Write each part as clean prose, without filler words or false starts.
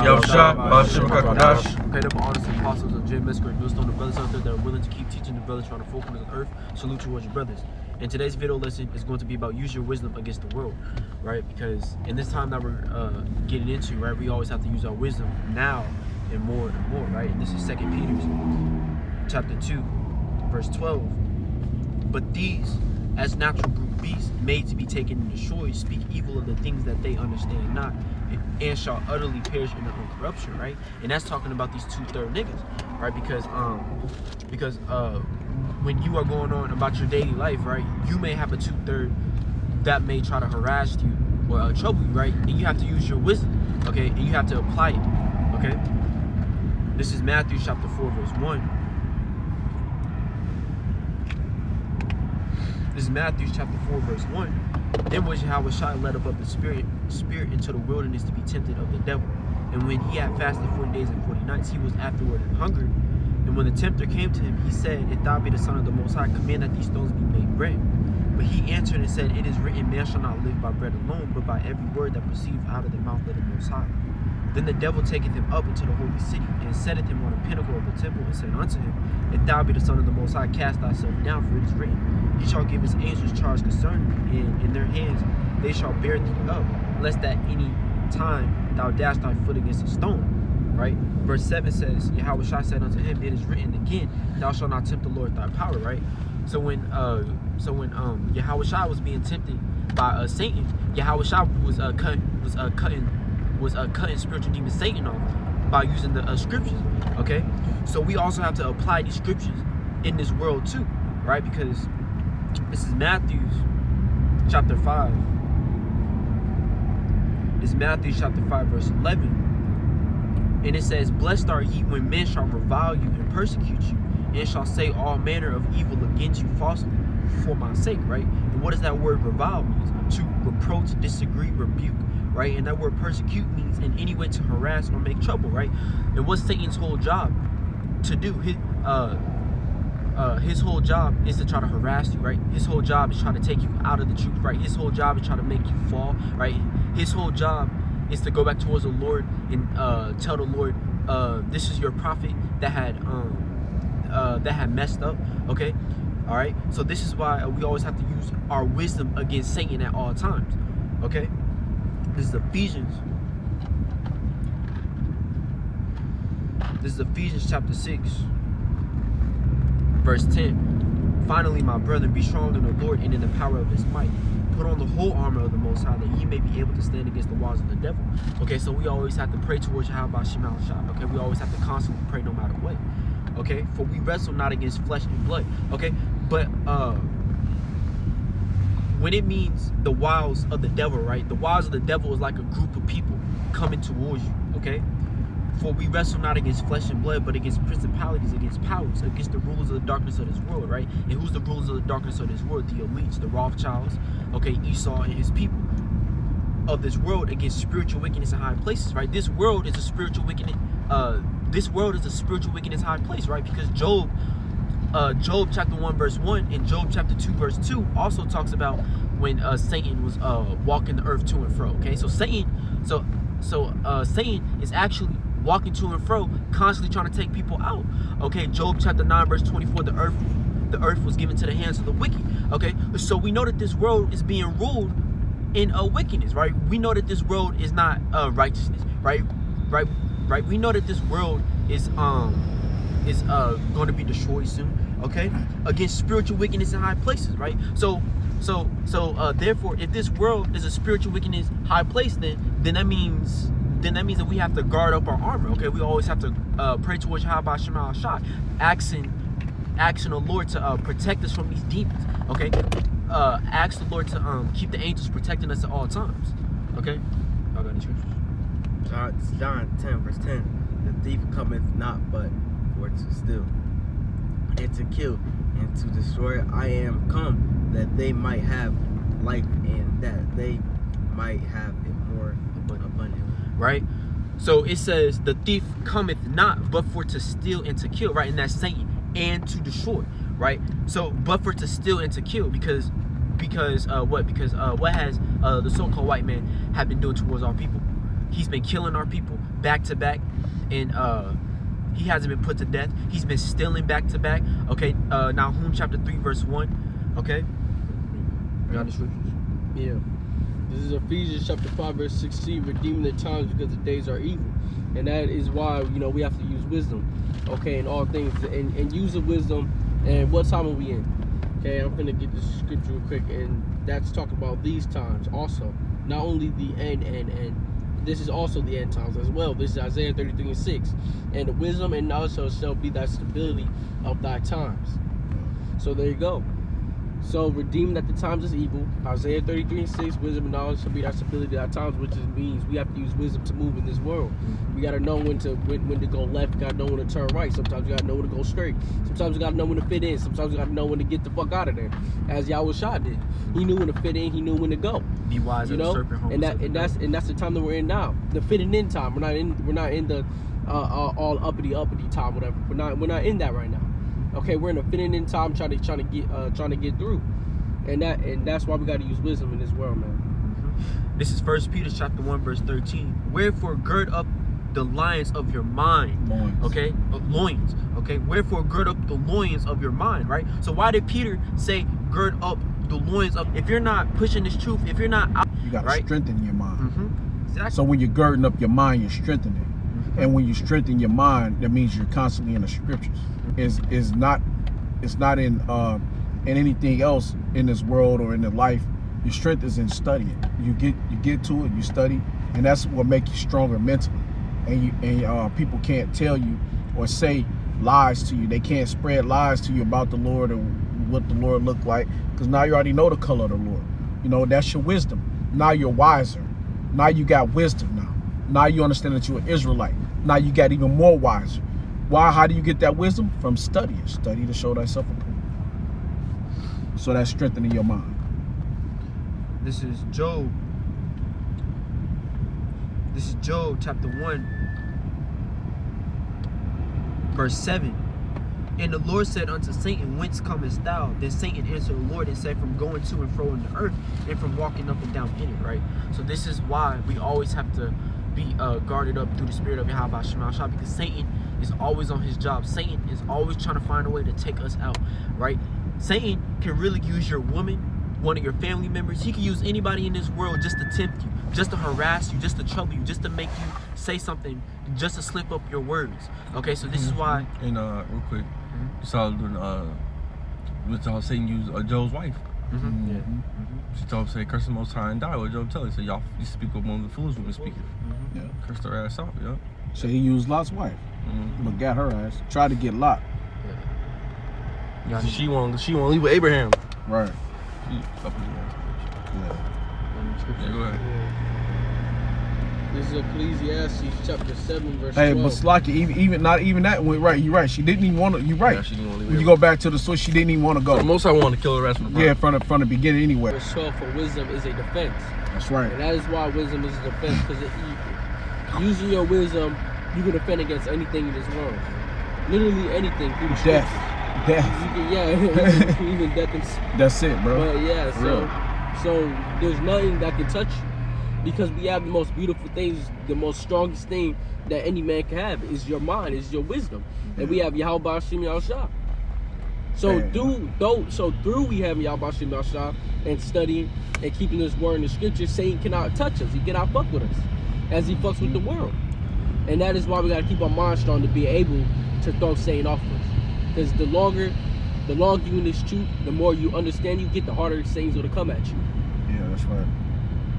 Yavşa, başım kakadaş. Paid up all the apostles of Jim Mesquite, millstone the brothers out there that are willing to keep teaching the brothers trying to focus on earth. Salute towards your brothers. And today's video lesson is going to be about use your wisdom against the world, right? Because in this time that we're getting into, right, we always have to use our wisdom now and more, right? And this is 2 Peter chapter 2, verse 12. But these, as natural brute beasts, made to be taken and destroyed, speak evil of the things that they understand not, and shall utterly perish in their own corruption, right? And that's talking about these 2/3 niggas, right? Because when you are going on about your daily life, right, you may have a 2/3 that may try to harass you or trouble you, right? And you have to use your wisdom, okay? And you have to apply it, okay? This is Matthew chapter 4, verse 1. This is Matthew chapter 4, verse 1. Then was Yahweh led up of the spirit into the wilderness to be tempted of the devil. And when he had fasted 40 days and 40 nights, he was afterward hungered. And when the tempter came to him, he said, If thou be the Son of the Most High, command that these stones be made bread. But he answered and said, It is written, Man shall not live by bread alone, but by every word that proceedeth out of the mouth of the Most High. Then the devil taketh him up into the holy city, and setteth him on a pinnacle of the temple, and said unto him, If thou be the Son of the Most High, cast thyself down, for it is written, He shall give his angels charge concerning thee, and in their hands they shall bear thee up, lest at any time thou dash thy foot against a stone. Right? Verse 7 says, Yahweh said unto him, It is written again, Thou shalt not tempt the Lord thy power. Right? So when Yahweh was being tempted by Satan, Yahweh was cutting spiritual demon Satan off by using the scriptures. Okay, so we also have to apply these scriptures in this world too, right? Because this is Matthew chapter 5. This is Matthew chapter 5, verse 11. And it says, Blessed are ye when men shall revile you and persecute you, and shall say all manner of evil against you falsely for my sake, right? And what does that word revile mean? To reproach, disagree, rebuke, right? And that word persecute means in any way to harass or make trouble, right? And what's Satan's whole job to do? His whole job is to try to harass you, right? His whole job is trying to take you out of the truth, right? His whole job is trying to make you fall, right? His whole job is to go back towards the Lord and tell the Lord, this is your prophet that had messed up, okay? All right, so this is why we always have to use our wisdom against Satan at all times, okay? This is Ephesians. This is Ephesians chapter 6, verse 10. Finally, my brethren, be strong in the Lord and in the power of his might. Put on the whole armor of the Most High, that ye may be able to stand against the walls of the devil. Okay, so we always have to pray towards Yahweh Shema Shah. Okay, we always have to constantly pray no matter what. Okay, for we wrestle not against flesh and blood. Okay, but when it means the wiles of the devil, right? The wiles of the devil is like a group of people coming towards you. Okay, for we wrestle not against flesh and blood, but against principalities, against powers, against the rulers of the darkness of this world, right? And who's the rulers of the darkness of this world? The elites, the Rothschilds, okay, Esau and his people of this world, against spiritual wickedness in high places, right? This world is a spiritual wickedness. This world is a spiritual wickedness high place, right? Because Job chapter 1 verse 1 and Job chapter 2 verse 2 also talks about when Satan was walking the earth to and fro. Okay, so Satan is actually walking to and fro, constantly trying to take people out. Okay, Job chapter 9 verse 24, the earth was given to the hands of the wicked. Okay, so we know that this world is being ruled in wickedness, right? We know that this world is not righteousness, right? We know that this world is going to be destroyed soon, okay? Against spiritual wickedness in high places, right? So therefore, if this world is a spiritual wickedness high place, then that means that we have to guard up our armor, okay? We always have to pray towards Yahweh Shema Shah, asking the Lord to protect us from these demons, okay? Ask the Lord to keep the angels protecting us at all times, okay? Y'all got any scriptures? John 10 verse 10. The thief cometh not but for to steal and to kill and to destroy. I am come that they might have life, and that they might have it more abundant. Right? So it says the thief cometh not but for to steal and to kill, right? And that's Satan, and to destroy, right? So but for to steal and to kill, because what has the so-called white man have been doing towards our people? He's been killing our people, back to back, and he hasn't been put to death. He's been stealing back to back. Okay, Nahum chapter 3 verse 1. Okay, got the scriptures. Yeah. This is Ephesians chapter 5 verse 16, redeeming the times because the days are evil. And that is why, you know, we have to use wisdom, okay, in all things, and use the wisdom. And what time are we in? Okay, I'm gonna get this scripture real quick, and that's talking about these times also. Not only the end, this is also the end times as well. This is Isaiah 33:6. And the wisdom and knowledge shall be thy stability of thy times. So there you go. So redeeming at the times is evil. Isaiah 33:6, wisdom and knowledge shall be thy stability at times, which means we have to use wisdom to move in this world. We gotta know when to go left, we gotta know when to turn right. Sometimes you gotta know when to go straight. Sometimes you gotta know when to fit in. Sometimes you gotta know when to get the fuck out of there. As Yahushua did. He knew when to fit in, he knew when to go. Be wise, you know? serpent, and that's the time that we're in now. The fitting in time. We're not in the all uppity time, whatever. We're not in that right now. Okay, we're in a fitting in time, trying to get through, and that's why we got to use wisdom in this world, man. This is 1 Peter chapter 1 verse 13. Wherefore gird up the lions of your mind. Loins. Okay, loins. Okay, wherefore gird up the loins of your mind. Right. So why did Peter say gird up the loins of? If you're not pushing this truth, if you're not out, You got to right? strengthen your mind. Exactly. So when you're girding up your mind, you're strengthening. And when you strengthen your mind, that means you're constantly in the scriptures. It's not in anything else in this world or in the life. Your strength is in studying. You get to it, you study, and that's what makes you stronger mentally. And people can't tell you or say lies to you. They can't spread lies to you about the Lord or what the Lord looked like, because now you already know the color of the Lord. You know, that's your wisdom. Now you're wiser. Now you got wisdom now. Now you understand that you're an Israelite. Now you got even more wiser. Why? How do you get that wisdom? From studying. Study to show thyself approved. So that's strengthening your mind. This is Job. This is Job chapter 1 verse 7. And the Lord said unto Satan, whence comest thou? Then Satan answered the Lord and said, from going to and fro in the earth, and from walking up and down in it. Right. So this is why we always have to be guarded up through the spirit of Yahweh Shema, because Satan is always on his job. Satan is always trying to find a way to take us out, right? Satan can really use your woman, one of your family members. He can use anybody in this world just to tempt you, just to harass you, just to trouble you, just to make you say something, just to slip up your words. Okay, so this is why. And real quick, you saw Satan use Job's wife. She told him, say, curse the Most High and die. What Job tell her? He said, y'all, you speak with one of the fools when we speak it. Yeah. Cursed her ass out, yeah. So he used Lot's wife, but got her ass. Tried to get Lot. Yeah. She won't leave with Abraham. Right. She fuck with you. Yeah. Yeah, go ahead. This is Ecclesiastes chapter 7 verse 12. Hey, but Slaki, even not even that went right. You're right. She didn't even want to. You're right. Yeah, she didn't want to leave. When you go back to the source, she didn't even want to go. So most I wanted to kill her ass from the Yeah, from the beginning anyway. Verse 12, for wisdom is a defense. That's right. And that is why wisdom is a defense, because using your wisdom, you can defend against anything in this world. Literally anything through the Death. You can, even death and That's it, bro. But yeah, so there's nothing that can touch you, because we have the most beautiful things, the most strongest thing that any man can have is your mind, is your wisdom. And we have Yahweh Hashem Yahushua. So through we have Yahweh Hashem Yahushua and studying and keeping this word in the scriptures, Satan cannot touch us. He cannot fuck with us as he fucks with the world. And that is why we gotta keep our mind strong to be able to throw Satan off of us. Because the longer you in this truth, the more you understand you get, the harder Satan's gonna come at you. Yeah, that's right.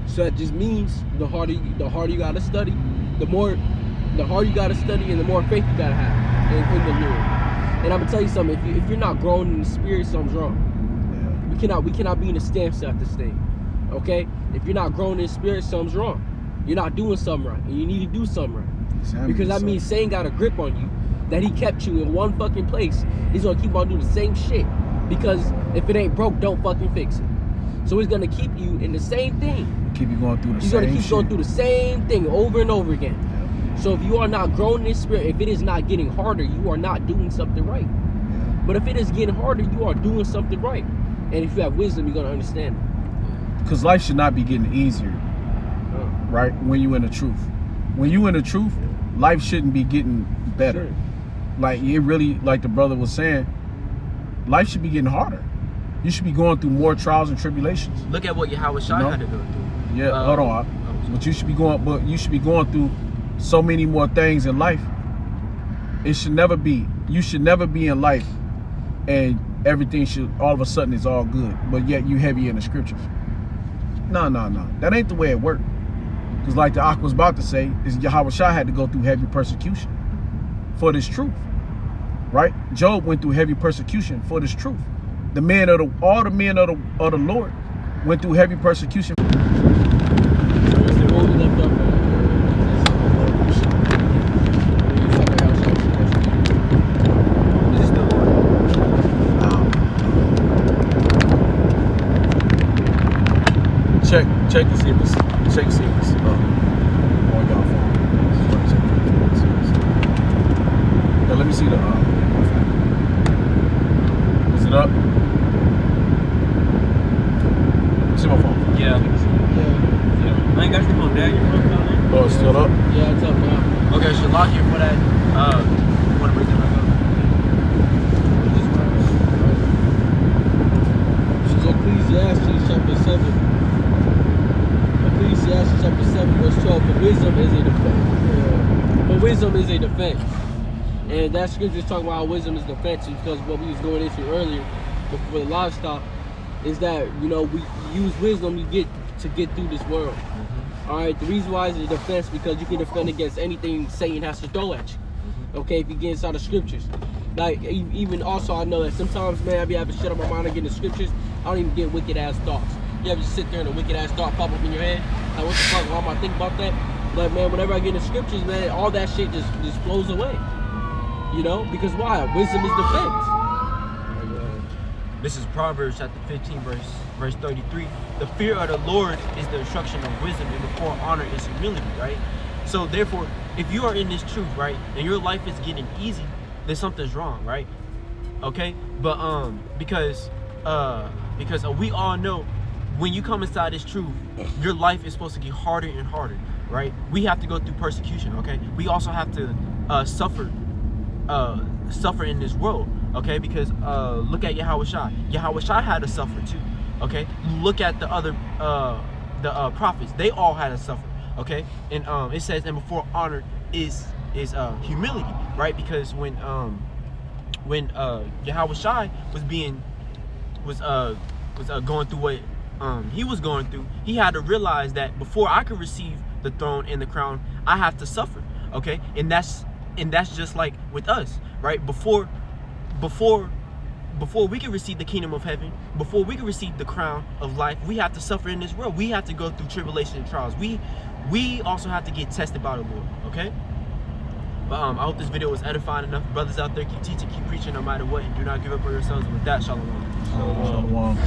So that just means the harder you gotta study, the harder you gotta study, and the more faith you gotta have in the Lord. And I'm gonna tell you something: if you're not growing in the spirit, something's wrong. Yeah. We cannot be in a standstill at this thing. Okay? If you're not growing in the spirit, something's wrong. You're not doing something right, and you need to do something right. Because that means Satan got a grip on you, that he kept you in one fucking place. He's gonna keep on doing the same shit, because if it ain't broke, don't fucking fix it. So he's gonna keep you in the same thing. Keep you going through the He's same gonna keep going through the same thing over and over again. Yeah. So if you are not growing in this spirit, if it is not getting harder, you are not doing something right. Yeah. But if it is getting harder, you are doing something right. And if you have wisdom, you're gonna understand it. Because life should not be getting easier, right? When you in the truth. When you in the truth, life shouldn't be getting better. Sure. Like it really, like the brother was saying, life should be getting harder. You should be going through more trials and tribulations. Look at what Yahweh Shai You know? had to go through. Yeah, hold on. But you should be going through so many more things in life. It should never be. You should never be in life, and everything should all of a sudden is all good, but yet you heavy in the scriptures. No. That ain't the way it worked. Because like the Ak was about to say, is Yahweh Shai had to go through heavy persecution for this truth. Right? Job went through heavy persecution for this truth. All the men of the Lord went through heavy persecution. So what's the role we left off at? This is the Check to see if it's on y'all phone. Now let me see the is it up? See my phone. Yeah. Yeah. I ain't got your phone down. Your phone down there? Oh, it's still up? Yeah, it's up now. Okay, so lock here for that. You want to bring that back up? This is Ecclesiastes chapter 7. Ecclesiastes chapter 7 verse 12. For wisdom is a defense. For wisdom is a defense. And that scripture is talking about how wisdom is defensive, because what we was going into earlier before the livestock is that, you know, we use wisdom to get through this world. All right, the reason why it's a defense because you can defend against anything Satan has to throw at you. Okay, if you get inside the scriptures. Like, even also, I know that sometimes, man, I be having shit on my mind and getting the scriptures. I don't even get wicked ass thoughts. You ever just sit there and a wicked ass thought pop up in your head? Like, what the fuck? Why am I thinking about that? But man, whenever I get in the scriptures, man, all that shit just flows away. You know, because why? Wisdom is defense. This is Proverbs chapter 15, verse 33. The fear of the Lord is the instruction of wisdom, and before honor is humility, right? So therefore, if you are in this truth, right, and your life is getting easy, then something's wrong, right? Okay? But because we all know when you come inside this truth, your life is supposed to get harder and harder, right? We have to go through persecution, okay? We also have to suffer in this world, okay? Because look at Yahweh Shai. Yahweh Shai had to suffer too, okay? Look at the other prophets. They all had to suffer, okay? And it says, and before honor is humility, right? Because when Yahweh Shai was going through what he was going through, he had to realize that before I could receive the throne and the crown, I have to suffer, okay? And that's just like with us, right? Before we can receive the kingdom of heaven, before we can receive the crown of life, we have to suffer in this world. We have to go through tribulation and trials. We also have to get tested by the Lord, okay? But I hope this video was edifying enough. Brothers out there, keep teaching, keep preaching no matter what, and do not give up on yourselves. And with that, shalom. Shalom.